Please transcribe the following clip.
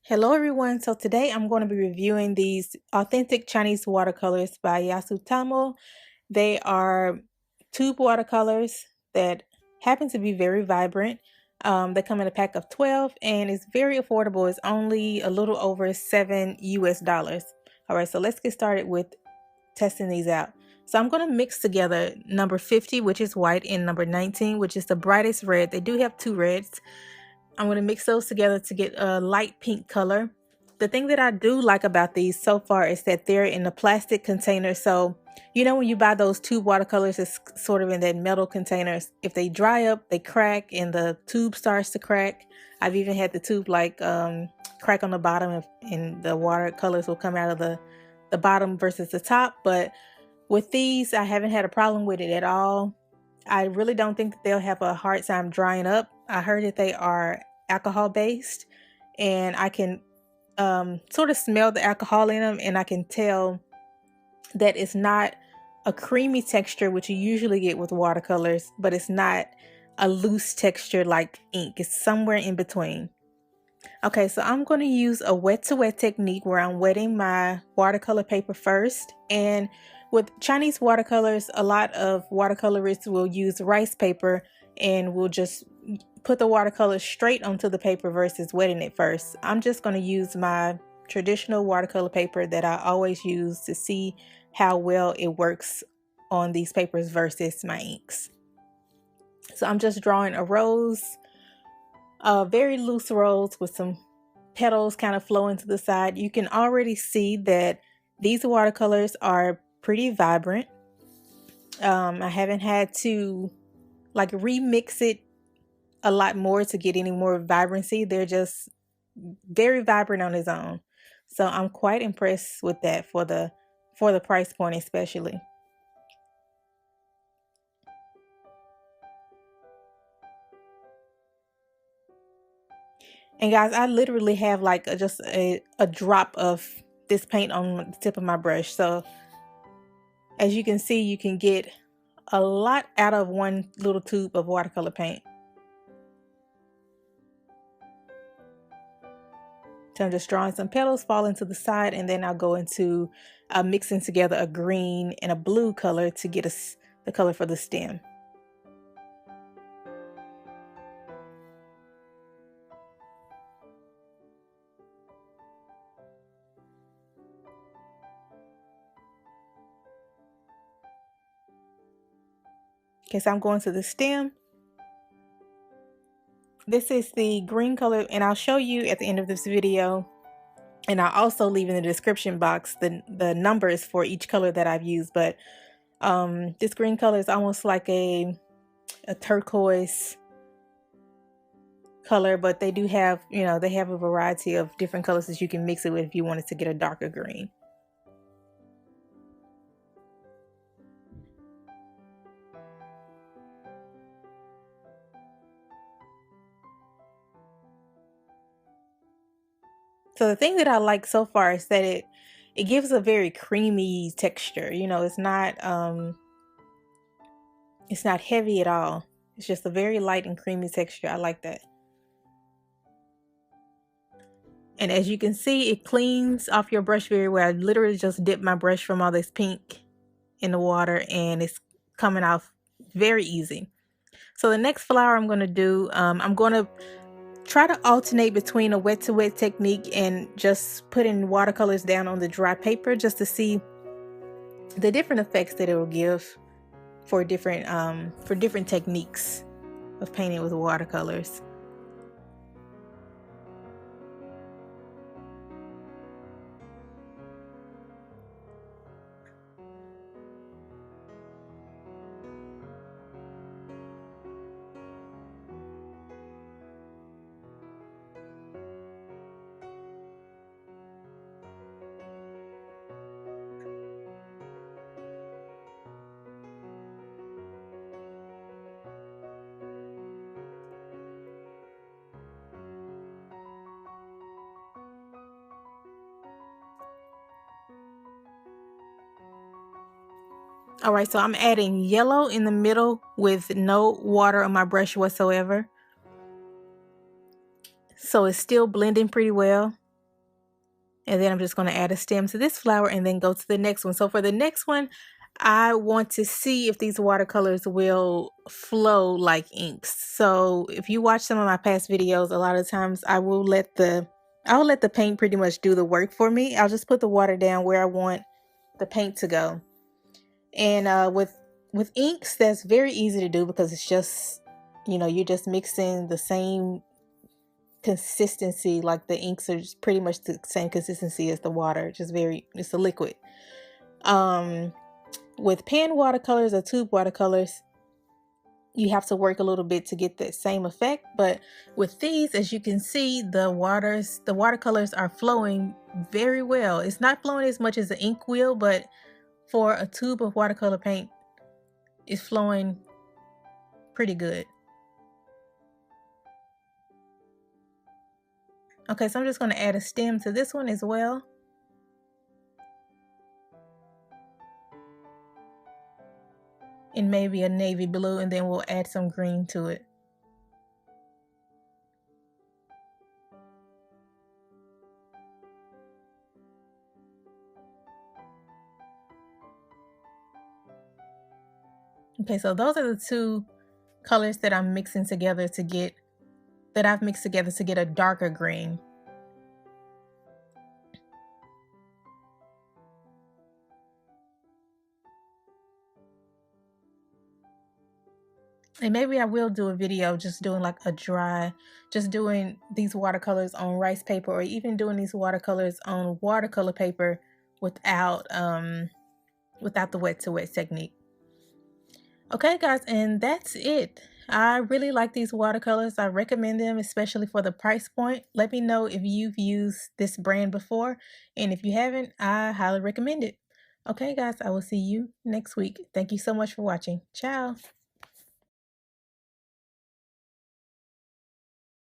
Hello everyone, so today I'm going to be reviewing these authentic Chinese watercolors by Yasutomo. They are tube watercolors that happen to be very vibrant. They come in a pack of 12 and it's very affordable. It's only a little over $7 US. Alright, so let's get started with testing these out. So I'm going to mix together number 50, which is white, and number 19, which is the brightest red. They do have two reds. I'm going to mix those together to get a light pink color. The thing that I do like about these so far is that they're in a plastic container. So, you know, when you buy those tube watercolors, it's sort of in that metal containers. If they dry up, they crack and the tube starts to crack. I've even had the tube crack on the bottom and the watercolors will come out of the bottom versus the top. But with these, I haven't had a problem with it at all. I really don't think that they'll have a hard time drying up. I heard that they are alcohol based and I can sort of smell the alcohol in them, and I can tell that it's not a creamy texture, which you usually get with watercolors, but it's not a loose texture like ink. It's somewhere in between. Okay, so I'm going to use a wet to wet technique where I'm wetting my watercolor paper first. And with Chinese watercolors, a lot of watercolorists will use rice paper and will just put the watercolor straight onto the paper versus wetting it first. I'm just going to use my traditional watercolor paper that I always use to see how well it works on these papers versus my inks. So I'm just drawing a rose, very loose rose with some petals kind of flowing to the side. You can already see that these watercolors are pretty vibrant. I haven't had to like remix it a lot more to get any more vibrancy. They're just very vibrant on its own. So I'm quite impressed with that for the price point especially. And guys, I literally have like just a drop of this paint on the tip of my brush. So as you can see, you can get a lot out of one little tube of watercolor paint. So I'm just drawing some petals falling to the side, and then I'll go into mixing together a green and a blue color to get us the color for the stem. Okay, so I'm going to the stem. This is the green color, and I'll show you at the end of this video, and I'll also leave in the description box the numbers for each color that I've used. But this green color is almost like a turquoise color, but they do have, you know, they have a variety of different colors that you can mix it with if you wanted to get a darker green. So the thing that I like so far is that it gives a very creamy texture. You know, it's not heavy at all. It's just a very light and creamy texture. I like that. And as you can see, it cleans off your brush very well. I literally just dipped my brush from all this pink in the water, and it's coming off very easy. So the next flower I'm going to do, I'm going to try to alternate between a wet to wet technique and just putting watercolors down on the dry paper just to see the different effects that it will give for different techniques of painting with watercolors. Alright, so I'm adding yellow in the middle with no water on my brush whatsoever. So it's still blending pretty well. And then I'm just going to add a stem to this flower and then go to the next one. So for the next one, I want to see if these watercolors will flow like inks. So if you watch some of my past videos, a lot of times I'll let the paint pretty much do the work for me. I'll just put the water down where I want the paint to go. And with inks, that's very easy to do because it's just, you're just mixing the same consistency. Like the inks are just pretty much the same consistency as the water, it's a liquid. With pen watercolors or tube watercolors, you have to work a little bit to get that same effect. But with these, as you can see, the watercolors are flowing very well. It's not flowing as much as the ink will, but for a tube of watercolor paint, it's flowing pretty good. Okay, so I'm just going to add a stem to this one as well. And maybe a navy blue, and then we'll add some green to it. Okay, so those are the two colors that I'm mixing together I've mixed together to get a darker green. And maybe I will do a video just doing like just doing these watercolors on rice paper, or even doing these watercolors on watercolor paper without the wet to wet technique. Okay guys, and that's it. I really like these watercolors. I recommend them, especially for the price point. Let me know if you've used this brand before, and if you haven't, I highly recommend it. Okay guys, I will see you next week. Thank you so much for watching. Ciao.